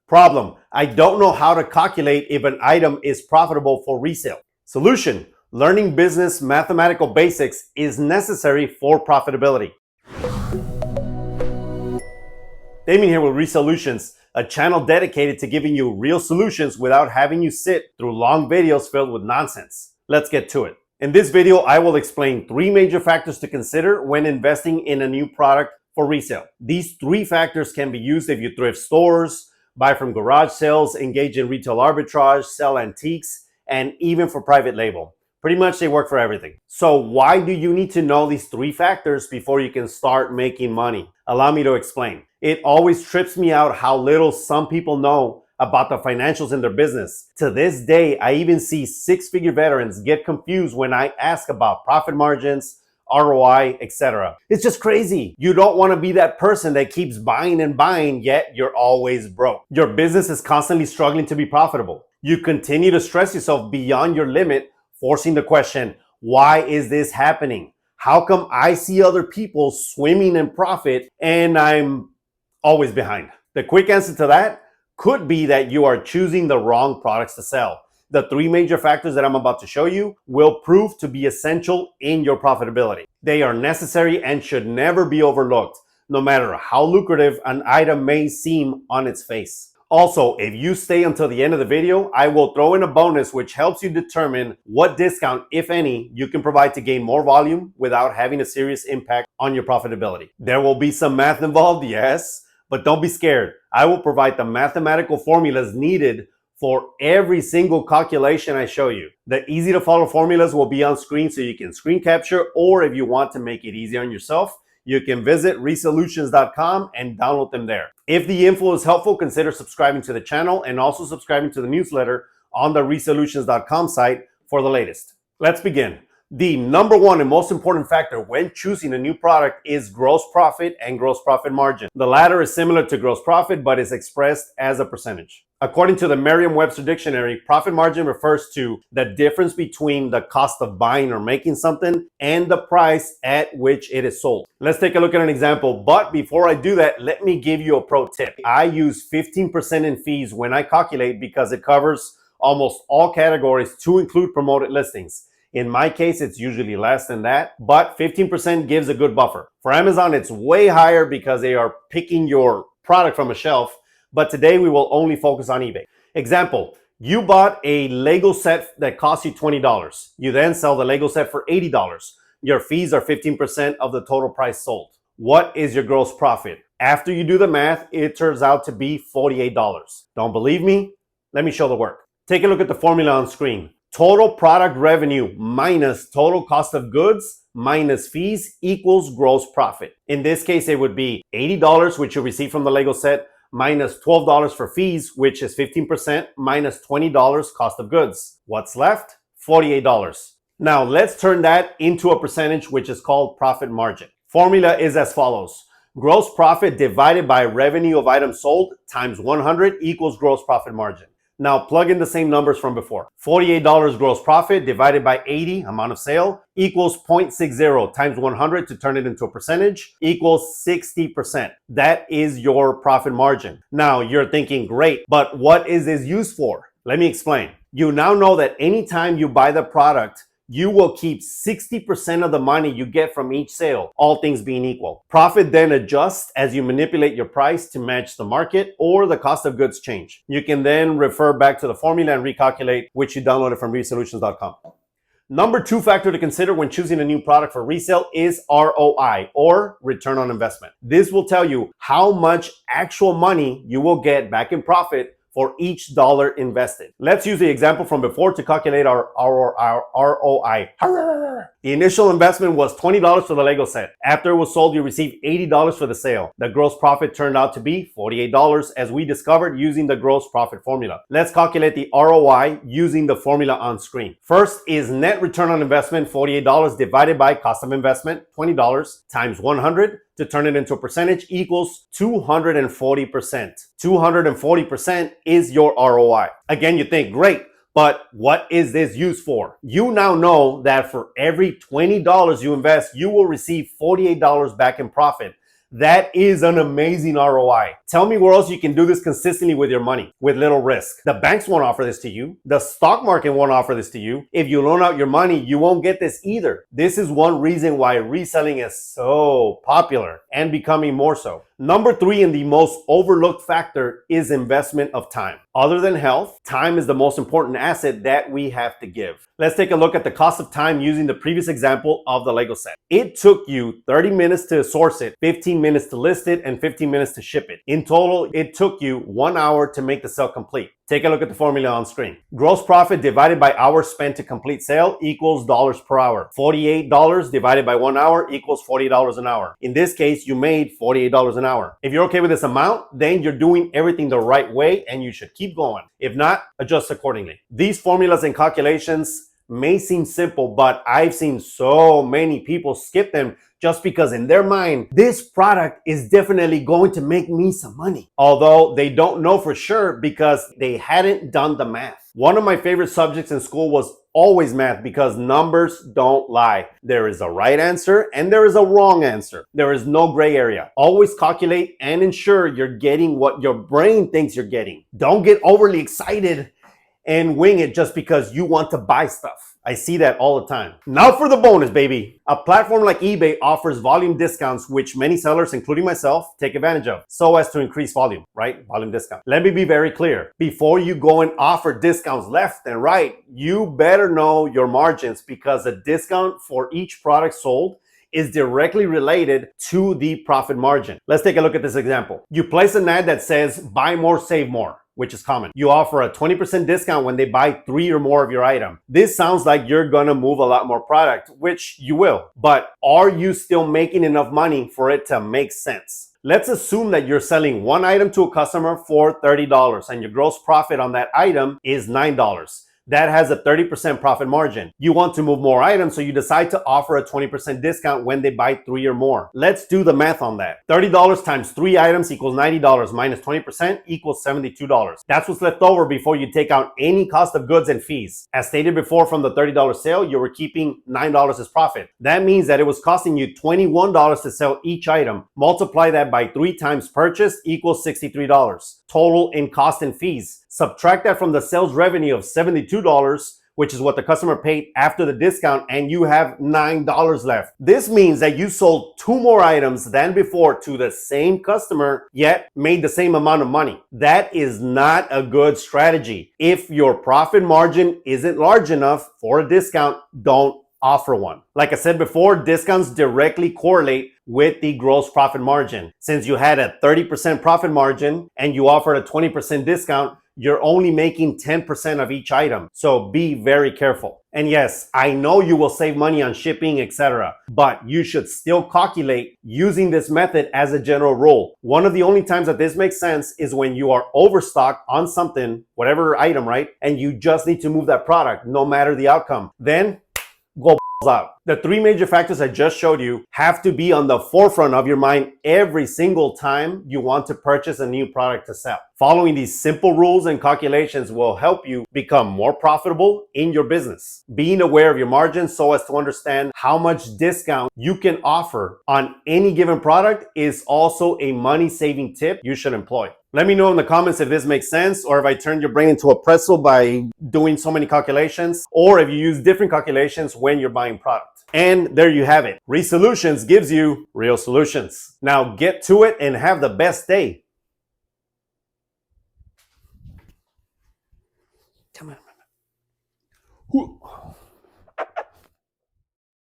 Problem: I don't know how to calculate if an item is profitable for resale. Solution: learning business mathematical basics is necessary for profitability. Damien here with Resolutions, a channel dedicated to giving you real solutions without having you sit through long videos filled with nonsense. Let's get to it. In this video, I will explain 3 major factors to consider when investing in a new product for resale. These 3 factors can be used if you thrift stores, buy from garage sales, engage in retail arbitrage, sell antiques, and even for private label. Pretty much they work for everything. So why do you need to know these 3 factors before you can start making money? Allow me to explain. It always trips me out how little some people know about the financials in their business. To this day, I even see 6-figure veterans get confused when I ask about profit margins, ROI, etc. It's just crazy. You don't want to be that person that keeps buying and buying, yet you're always broke. Your business is constantly struggling to be profitable. You continue to stress yourself beyond your limit, forcing the question, why is this happening? How come I see other people swimming in profit and I'm always behind? The quick answer to that could be that you are choosing the wrong products to sell. The 3 major factors that I'm about to show you will prove to be essential in your profitability. They are necessary and should never be overlooked, no matter how lucrative an item may seem on its face. Also, if you stay until the end of the video, I will throw in a bonus which helps you determine what discount, if any, you can provide to gain more volume without having a serious impact on your profitability. There will be some math involved, yes, but don't be scared. I will provide the mathematical formulas needed for every single calculation I show you. The easy to follow formulas will be on screen so you can screen capture, or if you want to make it easier on yourself, you can visit resolutions.com and download them there. If the info is helpful, consider subscribing to the channel and also subscribing to the newsletter on the resolutions.com site for the latest. Let's begin. The number 1 and most important factor when choosing a new product is gross profit and gross profit margin. The latter is similar to gross profit, but is expressed as a percentage. According to the Merriam-Webster dictionary, profit margin refers to the difference between the cost of buying or making something and the price at which it is sold. Let's take a look at an example, but before I do that, let me give you a pro tip. I use 15% in fees when I calculate because it covers almost all categories to include promoted listings. In my case, it's usually less than that, but 15% gives a good buffer. For Amazon, it's way higher because they are picking your product from a shelf, but today we will only focus on eBay. Example, you bought a Lego set that cost you $20. You then sell the Lego set for $80. Your fees are 15% of the total price sold. What is your gross profit? After you do the math, it turns out to be $48. Don't believe me? Let me show the work. Take a look at the formula on screen. Total product revenue minus total cost of goods minus fees equals gross profit. In this case, it would be $80, which you receive from the Lego set, minus $12 for fees, which is 15%, minus $20 cost of goods. What's left? $48. Now let's turn that into a percentage, which is called profit margin. Formula is as follows. Gross profit divided by revenue of items sold times 100 equals gross profit margin. Now plug in the same numbers from before. $48 gross profit divided by 80 amount of sale equals 0.60 times 100 to turn it into a percentage equals 60%. That is your profit margin. Now you're thinking, great, but what is this used for? Let me explain. You now know that anytime you buy the product, you will keep 60% of the money you get from each sale, all things being equal. Profit then adjusts as you manipulate your price to match the market or the cost of goods change. You can then refer back to the formula and recalculate, which you downloaded from resolutions.com. Number 2 factor to consider when choosing a new product for resale is ROI, or return on investment. This will tell you how much actual money you will get back in profit for each dollar invested. Let's use the example from before to calculate our ROI. The initial investment was $20 for the Lego set. After it was sold, you received $80 for the sale. The gross profit turned out to be $48, as we discovered using the gross profit formula. Let's calculate the ROI using the formula on screen. First is net return on investment, $48 divided by cost of investment, $20, times 100 to turn it into a percentage equals 240%. 240% is your ROI. Again, you think, great, but what is this used for? You now know that for every $20 you invest, you will receive $48 back in profit. That is an amazing ROI. Tell me where else you can do this consistently with your money, with little risk. The banks won't offer this to you. The stock market won't offer this to you. If you loan out your money, you won't get this either. This is one reason why reselling is so popular and becoming more so. Number 3, and the most overlooked factor, is investment of time. Other than health, time is the most important asset that we have to give. Let's take a look at the cost of time using the previous example of the Lego set. It took you 30 minutes to source it, 15 minutes to list it, and 15 minutes to ship it. In total, it took you 1 hour to make the sale complete. Take a look at the formula on screen. Gross profit divided by hours spent to complete sale equals dollars per hour. $48 divided by 1 hour equals $40 an hour. In this case, you made $48 an hour. If you're okay with this amount, then you're doing everything the right way and you should keep going. If not, adjust accordingly. These formulas and calculations may seem simple, but I've seen so many people skip them just because in their mind, this product is definitely going to make me some money. Although they don't know for sure because they hadn't done the math. One of my favorite subjects in school was always math because numbers don't lie. There is a right answer and there is a wrong answer. There is no gray area. Always calculate and ensure you're getting what your brain thinks you're getting. Don't get overly excited and wing it just because you want to buy stuff. I see that all the time. Now for the bonus, baby. A platform like eBay offers volume discounts, which many sellers, including myself, take advantage of so as to increase volume, right? Volume discount. Let me be very clear. Before you go and offer discounts left and right, you better know your margins because a discount for each product sold is directly related to the profit margin. Let's take a look at this example. You place an ad that says buy more, save more, which is common. You offer a 20% discount when they buy 3 or more of your item. This sounds like you're gonna move a lot more product, which you will, but are you still making enough money for it to make sense? Let's assume that you're selling one item to a customer for $30 and your gross profit on that item is $9. That has a 30% profit margin. You want to move more items, so you decide to offer a 20% discount when they buy 3 or more. Let's do the math on that. $30 times 3 items equals $90 minus 20% equals $72. That's what's left over before you take out any cost of goods and fees. As stated before, from the $30 sale, you were keeping $9 as profit. That means that it was costing you $21 to sell each item. Multiply that by 3 times purchased equals $63. Total in cost and fees. Subtract that from the sales revenue of $72, which is what the customer paid after the discount, and you have $9 left. This means that you sold 2 more items than before to the same customer, yet made the same amount of money. That is not a good strategy. If your profit margin isn't large enough for a discount, don't offer one. Like I said before, discounts directly correlate with the gross profit margin. Since you had a 30% profit margin and you offered a 20% discount, you're only making 10% of each item. So be very careful. And yes, I know you will save money on shipping, etc., but you should still calculate using this method as a general rule. One of the only times that this makes sense is when you are overstocked on something, whatever item, right? And you just need to move that product no matter the outcome. Then go out. The 3 major factors I just showed you have to be on the forefront of your mind every single time you want to purchase a new product to sell. Following these simple rules and calculations will help you become more profitable in your business. Being aware of your margins so as to understand how much discount you can offer on any given product is also a money-saving tip you should employ. Let me know in the comments if this makes sense, or if I turned your brain into a pretzel by doing so many calculations, or if you use different calculations when you're buying product. And there you have it. Resolutions gives you real solutions. Now get to it and have the best day. Come on.